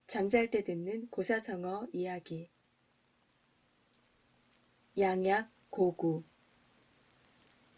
잠잘 때 듣는 고사성어 이야기. 양약, 고구.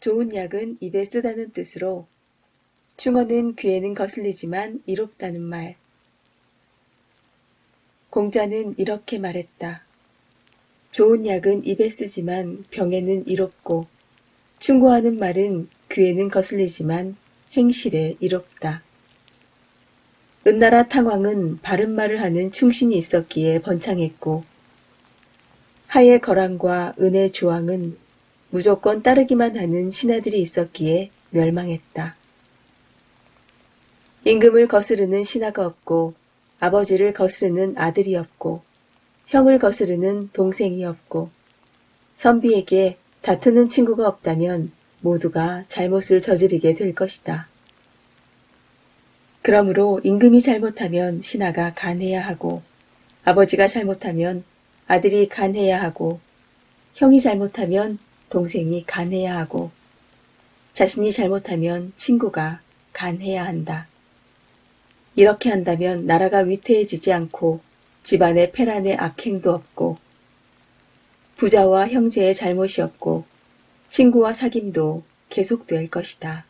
좋은 약은 입에 쓰다는 뜻으로 충어는 귀에는 거슬리지만 이롭다는 말. 공자는 이렇게 말했다. 좋은 약은 입에 쓰지만 병에는 이롭고 충고하는 말은 귀에는 거슬리지만 행실에 이롭다. 은나라 탕왕은 바른 말을 하는 충신이 있었기에 번창했고 하의 거랑과 은의 주왕은 무조건 따르기만 하는 신하들이 있었기에 멸망했다. 임금을 거스르는 신하가 없고 아버지를 거스르는 아들이 없고 형을 거스르는 동생이 없고 선비에게 다투는 친구가 없다면 모두가 잘못을 저지르게 될 것이다. 그러므로 임금이 잘못하면 신하가 간해야 하고 아버지가 잘못하면 아들이 간해야 하고 형이 잘못하면 동생이 간해야 하고 자신이 잘못하면 친구가 간해야 한다. 이렇게 한다면 나라가 위태해지지 않고 집안에 폐란의 악행도 없고 부자와 형제의 잘못이 없고 친구와 사귐도 계속될 것이다.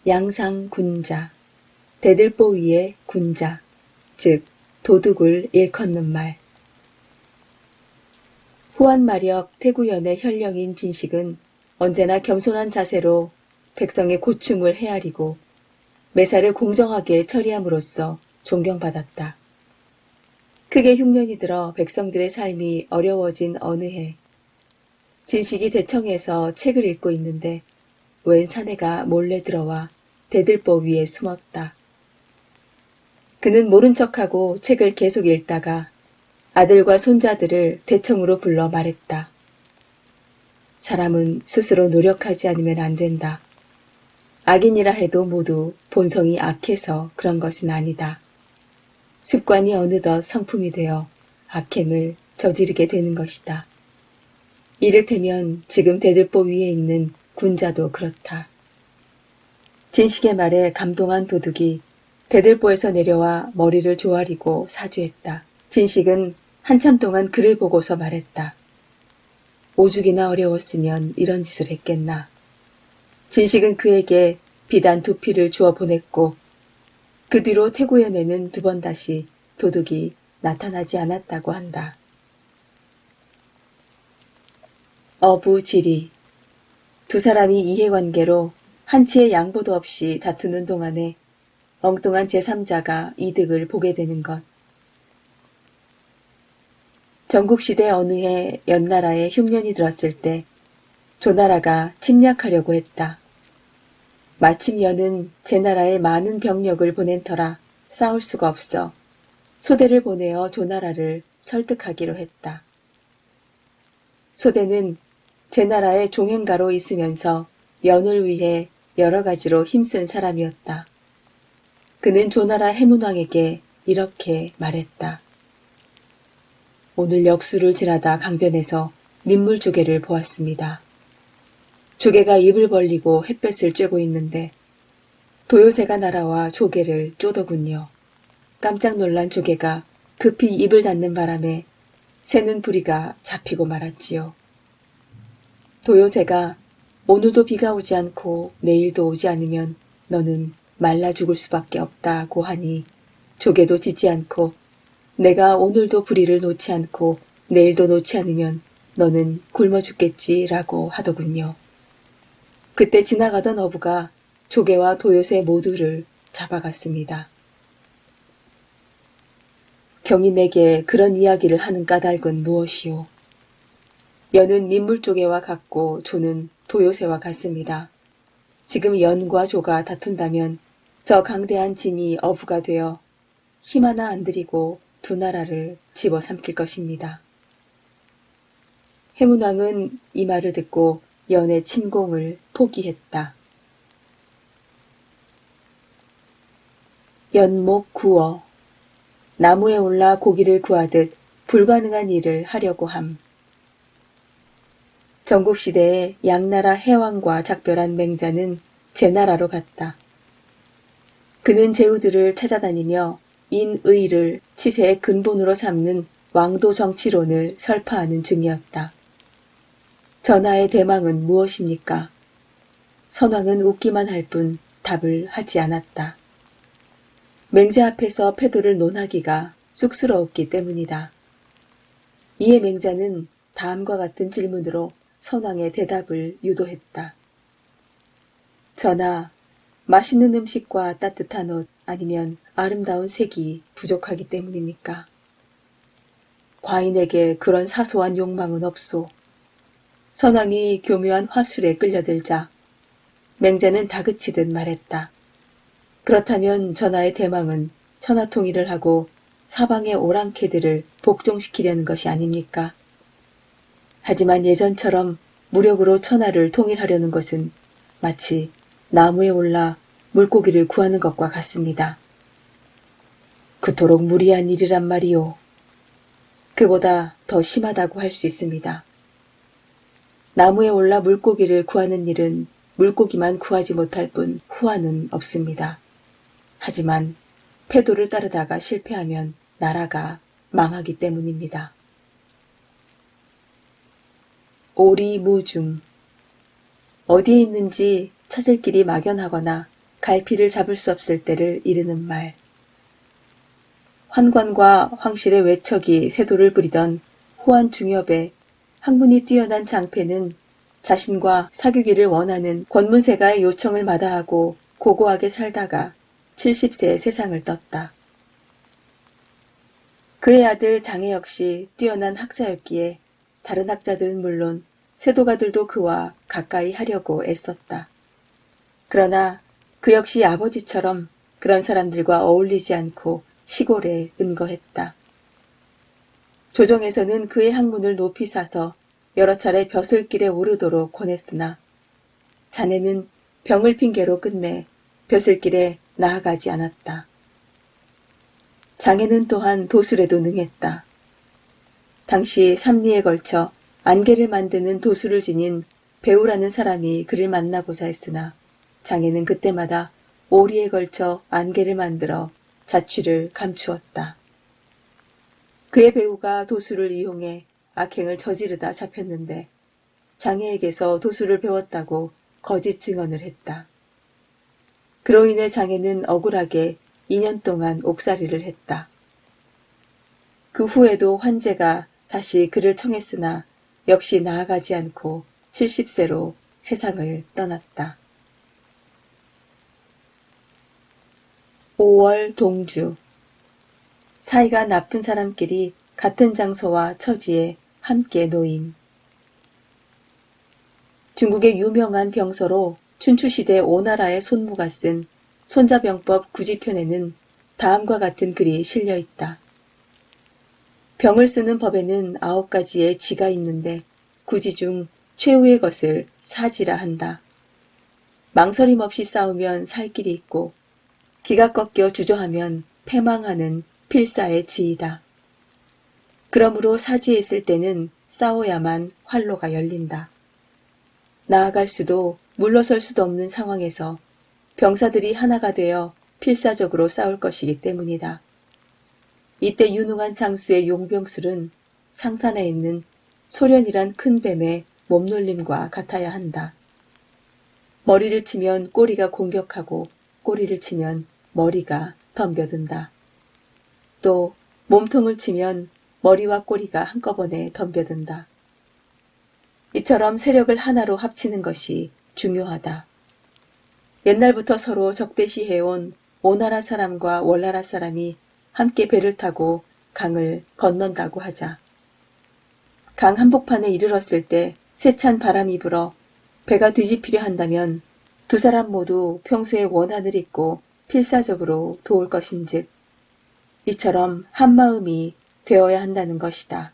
양상군자, 대들보 위에 군자, 즉 도둑을 일컫는 말. 후한마력 태구연의 현령인 진식은 언제나 겸손한 자세로 백성의 고충을 헤아리고 매사를 공정하게 처리함으로써 존경받았다. 크게 흉년이 들어 백성들의 삶이 어려워진 어느 해, 진식이 대청에서 책을 읽고 있는데 웬 사내가 몰래 들어와 대들보 위에 숨었다. 그는 모른 척하고 책을 계속 읽다가 아들과 손자들을 대청으로 불러 말했다. 사람은 스스로 노력하지 않으면 안 된다. 악인이라 해도 모두 본성이 악해서 그런 것은 아니다. 습관이 어느덧 성품이 되어 악행을 저지르게 되는 것이다. 이를테면 지금 대들보 위에 있는 군자도 그렇다. 진식의 말에 감동한 도둑이 대들보에서 내려와 머리를 조아리고 사죄했다. 진식은 한참 동안 그를 보고서 말했다. 오죽이나 어려웠으면 이런 짓을 했겠나. 진식은 그에게 비단 2피를 주어 보냈고 그 뒤로 태구연에는 2번 다시 도둑이 나타나지 않았다고 한다. 어부지리. 두 사람이 이해관계로 한치의 양보도 없이 다투는 동안에 엉뚱한 제3자가 이득을 보게 되는 것. 전국시대 어느 해 연나라에 흉년이 들었을 때 조나라가 침략하려고 했다. 마침 연은 제나라에 많은 병력을 보낸 터라 싸울 수가 없어 소대를 보내어 조나라를 설득하기로 했다. 소대는 제나라의 종행가로 있으면서 연을 위해 여러 가지로 힘쓴 사람이었다. 그는 조나라 해문왕에게 이렇게 말했다. 오늘 역수를 지나다 강변에서 민물조개를 보았습니다. 조개가 입을 벌리고 햇볕을 쬐고 있는데 도요새가 날아와 조개를 쪼더군요. 깜짝 놀란 조개가 급히 입을 닫는 바람에 새는 부리가 잡히고 말았지요. 도요새가 오늘도 비가 오지 않고 내일도 오지 않으면 너는 말라 죽을 수밖에 없다고 하니 조개도 짖지 않고 내가 오늘도 부리를 놓지 않고 내일도 놓지 않으면 너는 굶어 죽겠지라고 하더군요. 그때 지나가던 어부가 조개와 도요새 모두를 잡아갔습니다. 경이 내게 그런 이야기를 하는 까닭은 무엇이오? 연은 민물조개와 같고 조는 도요새와 같습니다. 지금 연과 조가 다툰다면 저 강대한 진이 어부가 되어 힘 하나 안 들이고 두 나라를 집어삼킬 것입니다. 해문왕은 이 말을 듣고 연의 침공을 포기했다. 연목 구어. 나무에 올라 고기를 구하듯 불가능한 일을 하려고 함. 전국시대에 양나라 해왕과 작별한 맹자는 제나라로 갔다. 그는 제후들을 찾아다니며 인의를 치세의 근본으로 삼는 왕도 정치론을 설파하는 중이었다. 전하의 대망은 무엇입니까? 선왕은 웃기만 할 뿐 답을 하지 않았다. 맹자 앞에서 패도를 논하기가 쑥스러웠기 때문이다. 이에 맹자는 다음과 같은 질문으로 선왕의 대답을 유도했다. 전하, 맛있는 음식과 따뜻한 옷 아니면 아름다운 색이 부족하기 때문입니까? 과인에게 그런 사소한 욕망은 없소. 선왕이 교묘한 화술에 끌려들자 맹자는 다그치듯 말했다. 그렇다면 전하의 대망은 천하통일을 하고 사방의 오랑캐들을 복종시키려는 것이 아닙니까? 하지만 예전처럼 무력으로 천하를 통일하려는 것은 마치 나무에 올라 물고기를 구하는 것과 같습니다. 그토록 무리한 일이란 말이오. 그보다 더 심하다고 할 수 있습니다. 나무에 올라 물고기를 구하는 일은 물고기만 구하지 못할 뿐 후환은 없습니다. 하지만 패도를 따르다가 실패하면 나라가 망하기 때문입니다. 오리무중. 어디에 있는지 찾을 길이 막연하거나 갈피를 잡을 수 없을 때를 이르는 말. 환관과 황실의 외척이 세도를 부리던 호안 중엽에 학문이 뛰어난 장패는 자신과 사귀기를 원하는 권문세가의 요청을 마다하고 고고하게 살다가 70세에 세상을 떴다. 그의 아들 장해 역시 뛰어난 학자였기에 다른 학자들은 물론 세도가들도 그와 가까이 하려고 애썼다. 그러나 그 역시 아버지처럼 그런 사람들과 어울리지 않고 시골에 은거했다. 조정에서는 그의 학문을 높이 사서 여러 차례 벼슬길에 오르도록 권했으나 자네는 병을 핑계로 끝내 벼슬길에 나아가지 않았다. 장해는 또한 도술에도 능했다. 당시 3리에 걸쳐 안개를 만드는 도술을 지닌 배우라는 사람이 그를 만나고자 했으나 장해는 그때마다 5리에 걸쳐 안개를 만들어 자취를 감추었다. 그의 배우가 도술을 이용해 악행을 저지르다 잡혔는데 장해에게서 도술을 배웠다고 거짓 증언을 했다. 그로 인해 장해는 억울하게 2년 동안 옥살이를 했다. 그 후에도 환제가 다시 그를 청했으나 역시 나아가지 않고 70세로 세상을 떠났다. 5월 동주. 사이가 나쁜 사람끼리 같은 장소와 처지에 함께 놓임. 중국의 유명한 병서로 춘추시대 오나라의 손무가 쓴 손자병법 구지편에는 다음과 같은 글이 실려 있다. 병을 쓰는 법에는 9가지의 지가 있는데 구지 중 최후의 것을 사지라 한다. 망설임 없이 싸우면 살 길이 있고 기가 꺾여 주저하면 패망하는 필사의 지이다. 그러므로 사지에 있을 때는 싸워야만 활로가 열린다. 나아갈 수도 물러설 수도 없는 상황에서 병사들이 하나가 되어 필사적으로 싸울 것이기 때문이다. 이때 유능한 장수의 용병술은 상산에 있는 소련이란 큰 뱀의 몸놀림과 같아야 한다. 머리를 치면 꼬리가 공격하고 꼬리를 치면 머리가 덤벼든다. 또 몸통을 치면 머리와 꼬리가 한꺼번에 덤벼든다. 이처럼 세력을 하나로 합치는 것이 중요하다. 옛날부터 서로 적대시해온 오나라 사람과 월나라 사람이 함께 배를 타고 강을 건넌다고 하자. 강 한복판에 이르렀을 때 세찬 바람이 불어 배가 뒤집히려 한다면 두 사람 모두 평소에 원한을 잊고 필사적으로 도울 것인즉 이처럼 한마음이 되어야 한다는 것이다.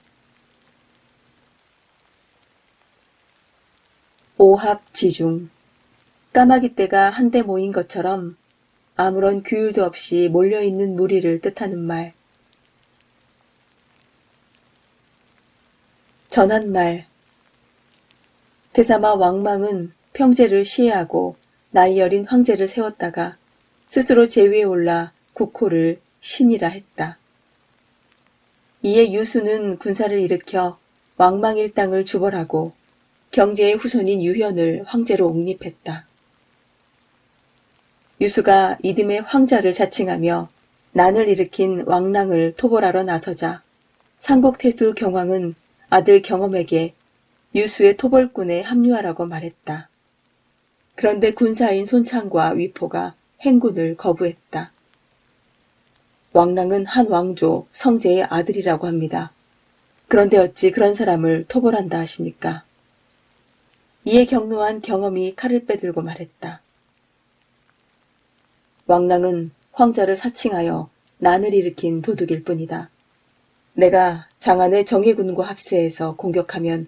오합지중. 까마귀 떼가 한데 모인 것처럼 아무런 규율도 없이 몰려있는 무리를 뜻하는 말. 전한말. 대사마 왕망은 평제를 시해하고 나이 어린 황제를 세웠다가 스스로 제위에 올라 국호를 신이라 했다. 이에 유수는 군사를 일으켜 왕망일당을 주벌하고 경제의 후손인 유현을 황제로 옹립했다. 유수가 이듬해 황자를 자칭하며 난을 일으킨 왕랑을 토벌하러 나서자 상국태수 경왕은 아들 경엄에게 유수의 토벌군에 합류하라고 말했다. 그런데 군사인 손창과 위포가 행군을 거부했다. 왕랑은 한 왕조 성제의 아들이라고 합니다. 그런데 어찌 그런 사람을 토벌한다 하십니까? 이에 격노한 경엄이 칼을 빼들고 말했다. 왕랑은 황자를 사칭하여 난을 일으킨 도둑일 뿐이다. 내가 장안의 정예군과 합세해서 공격하면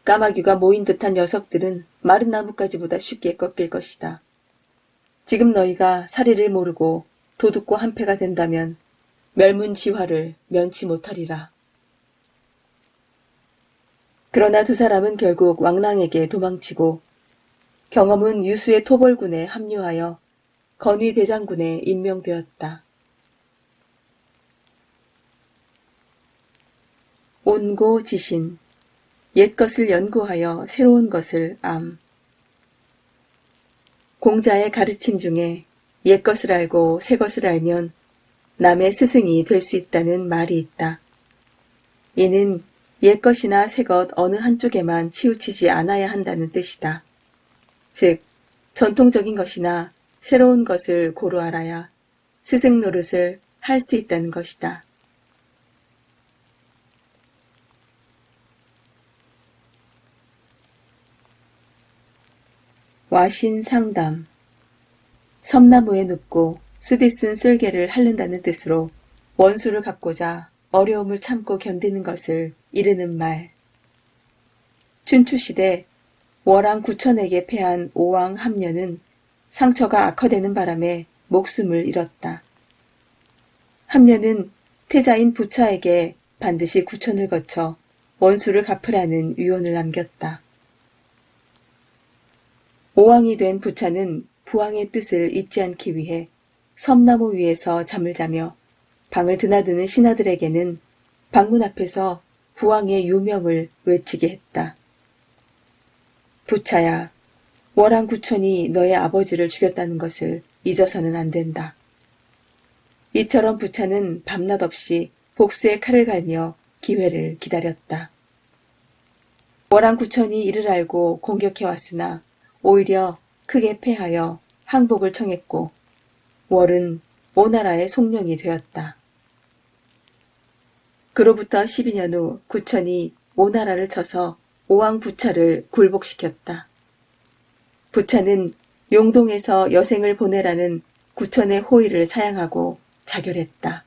까마귀가 모인 듯한 녀석들은 마른 나뭇가지보다 쉽게 꺾일 것이다. 지금 너희가 사리를 모르고 도둑과 한패가 된다면 멸문지화를 면치 못하리라. 그러나 두 사람은 결국 왕랑에게 도망치고 경엄은 유수의 토벌군에 합류하여 건위대장군에 임명되었다. 온고지신, 옛것을 연구하여 새로운 것을 암. 공자의 가르침 중에 옛것을 알고 새것을 알면 남의 스승이 될 수 있다는 말이 있다. 이는 옛것이나 새것 어느 한쪽에만 치우치지 않아야 한다는 뜻이다. 즉, 전통적인 것이나 새로운 것을 고루 알아야 스승 노릇을 할 수 있다는 것이다. 와신상담. 섬나무에 눕고 쓰디쓴 쓸개를 핥는다는 뜻으로 원수를 갚고자 어려움을 참고 견디는 것을 이르는 말. 춘추시대 월왕 구천에게 패한 오왕 함녀는 상처가 악화되는 바람에 목숨을 잃었다. 함녀는 태자인 부차에게 반드시 구천을 거쳐 원수를 갚으라는 유언을 남겼다. 오왕이 된 부차는 부왕의 뜻을 잊지 않기 위해 섬나무 위에서 잠을 자며 방을 드나드는 신하들에게는 방문 앞에서 부왕의 유명을 외치게 했다. 부차야, 월왕 구천이 너의 아버지를 죽였다는 것을 잊어서는 안 된다. 이처럼 부차는 밤낮 없이 복수의 칼을 갈며 기회를 기다렸다. 월왕 구천이 이를 알고 공격해왔으나 오히려 크게 패하여 항복을 청했고 월은 오나라의 송령이 되었다. 그로부터 12년 후 구천이 오나라를 쳐서 오왕 부차를 굴복시켰다. 부차는 용동에서 여생을 보내라는 구천의 호의를 사양하고 자결했다.